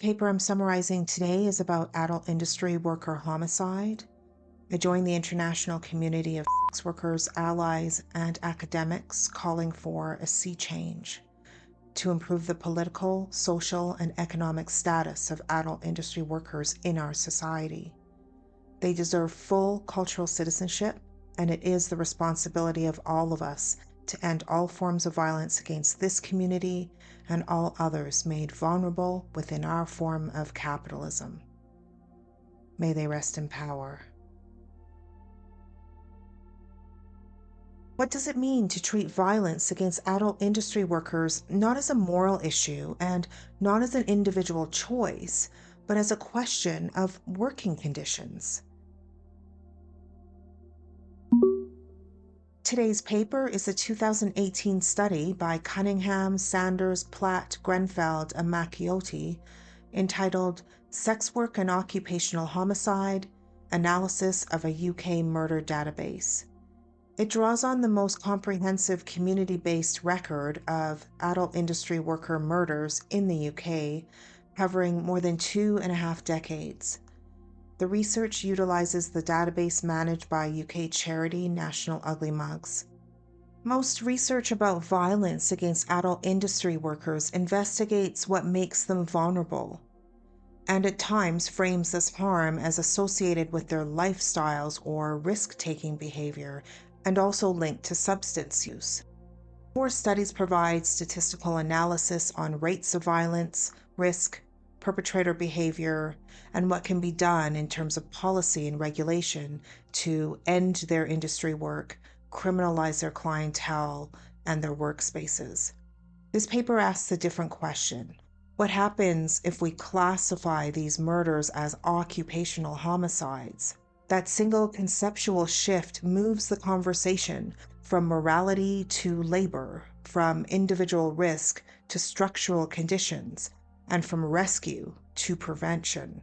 The paper I'm summarizing today is about adult industry worker homicide. I joined the international community of sex workers, allies, and academics calling for a sea change to improve the political, social, and economic status of adult industry workers in our society. They deserve full cultural citizenship, and it is the responsibility of all of us to end all forms of violence against this community and all others made vulnerable within our form of capitalism. May they rest in power. What does it mean to treat violence against adult industry workers not as a moral issue and not as an individual choice, but as a question of working conditions? Today's paper is a 2018 study by Cunningham, Sanders, Platt, Grenfeld, and Macchiotti entitled Sex Work and Occupational Homicide, Analysis of a UK Murder Database. It draws on the most comprehensive community-based record of adult industry worker murders in the UK, covering more than 2.5 decades. The research utilizes the database managed by UK charity National Ugly Mugs. Most research about violence against adult industry workers investigates what makes them vulnerable, and at times frames this harm as associated with their lifestyles or risk-taking behavior, and also linked to substance use. More studies provide statistical analysis on rates of violence, risk, perpetrator behavior, and what can be done in terms of policy and regulation to end their industry work, criminalize their clientele, and their workspaces. This paper asks a different question. What happens if we classify these murders as occupational homicides? That single conceptual shift moves the conversation from morality to labor, from individual risk to structural conditions, and from rescue to prevention.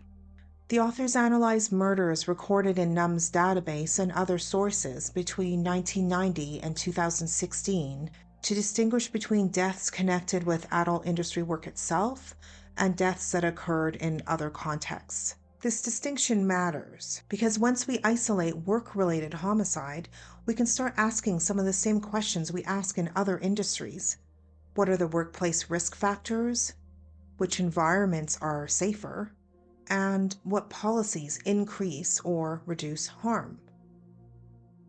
The authors analyzed murders recorded in NUM's database and other sources between 1990 and 2016 to distinguish between deaths connected with adult industry work itself and deaths that occurred in other contexts. This distinction matters because once we isolate work-related homicide, we can start asking some of the same questions we ask in other industries. What are the workplace risk factors? Which environments are safer? And what policies increase or reduce harm?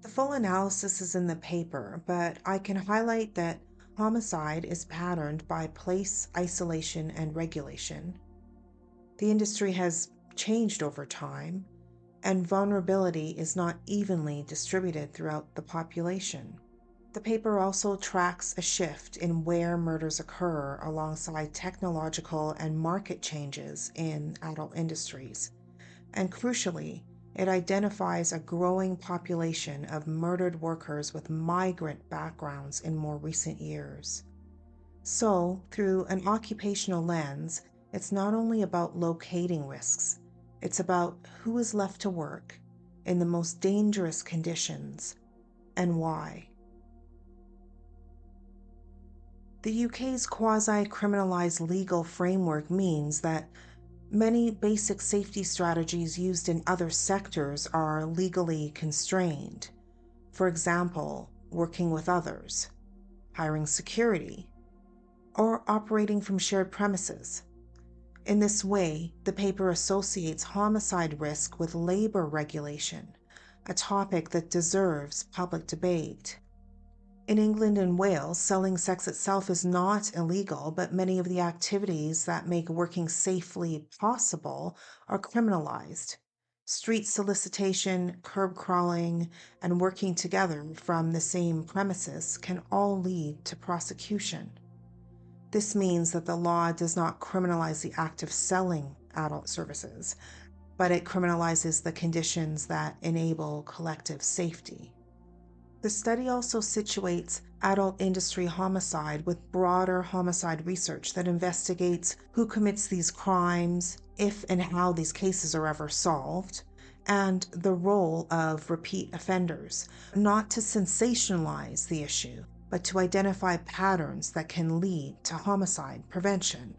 The full analysis is in the paper, but I can highlight that homicide is patterned by place, isolation, and regulation. The industry has changed over time, and vulnerability is not evenly distributed throughout the population. The paper also tracks a shift in where murders occur alongside technological and market changes in adult industries. And crucially, it identifies a growing population of murdered workers with migrant backgrounds in more recent years. So, through an occupational lens, it's not only about locating risks, it's about who is left to work in the most dangerous conditions and why. The UK's quasi-criminalised legal framework means that many basic safety strategies used in other sectors are legally constrained. For example, working with others, hiring security, or operating from shared premises. In this way, the paper associates homicide risk with labor regulation, a topic that deserves public debate. In England and Wales, selling sex itself is not illegal, but many of the activities that make working safely possible are criminalized. Street solicitation, curb crawling, and working together from the same premises can all lead to prosecution. This means that the law does not criminalize the act of selling adult services, but it criminalizes the conditions that enable collective safety. The study also situates adult industry homicide with broader homicide research that investigates who commits these crimes, if and how these cases are ever solved, and the role of repeat offenders, not to sensationalize the issue, but to identify patterns that can lead to homicide prevention.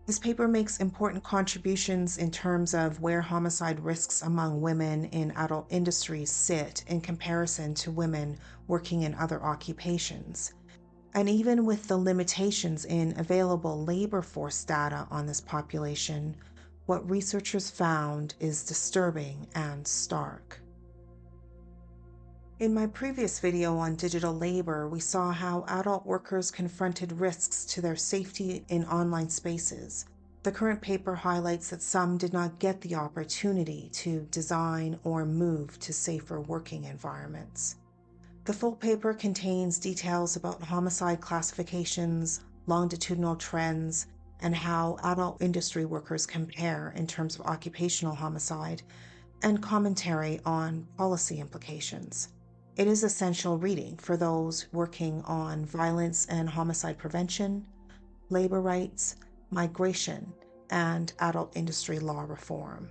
This paper makes important contributions in terms of where homicide risks among women in adult industries sit in comparison to women working in other occupations. And even with the limitations in available labor force data on this population, what researchers found is disturbing and stark. In my previous video on digital labor, we saw how adult workers confronted risks to their safety in online spaces. The current paper highlights that some did not get the opportunity to design or move to safer working environments. The full paper contains details about homicide classifications, longitudinal trends, and how adult industry workers compare in terms of occupational homicide, and commentary on policy implications. It is essential reading for those working on violence and homicide prevention, labor rights, migration, and adult industry law reform.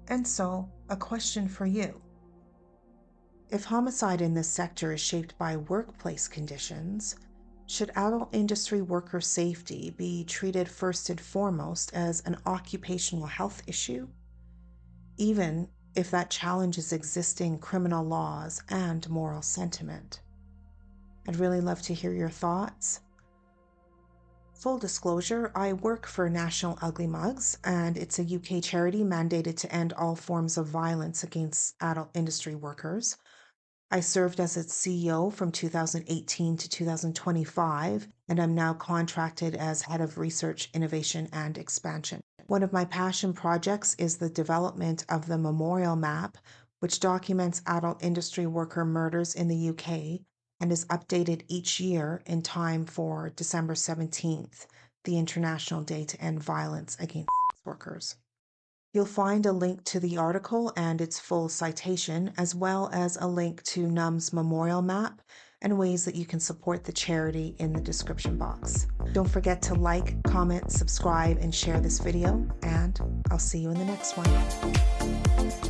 And so, a question for you. If homicide in this sector is shaped by workplace conditions, should adult industry worker safety be treated first and foremost as an occupational health issue, even if that challenges existing criminal laws and moral sentiment? I'd really love to hear your thoughts. Full disclosure, I work for National Ugly Mugs, and it's a UK charity mandated to end all forms of violence against adult industry workers. I served as its CEO from 2018 to 2025, and I'm now contracted as Head of Research, Innovation, and Expansion. One of my passion projects is the development of the Memorial Map, which documents adult industry worker murders in the UK and is updated each year in time for December 17th, the International Day to End Violence Against Sex Workers. You'll find a link to the article and its full citation, as well as a link to NUM's Memorial Map and ways that you can support the charity in the description box. Don't forget to like, comment, subscribe, and share this video, and I'll see you in the next one.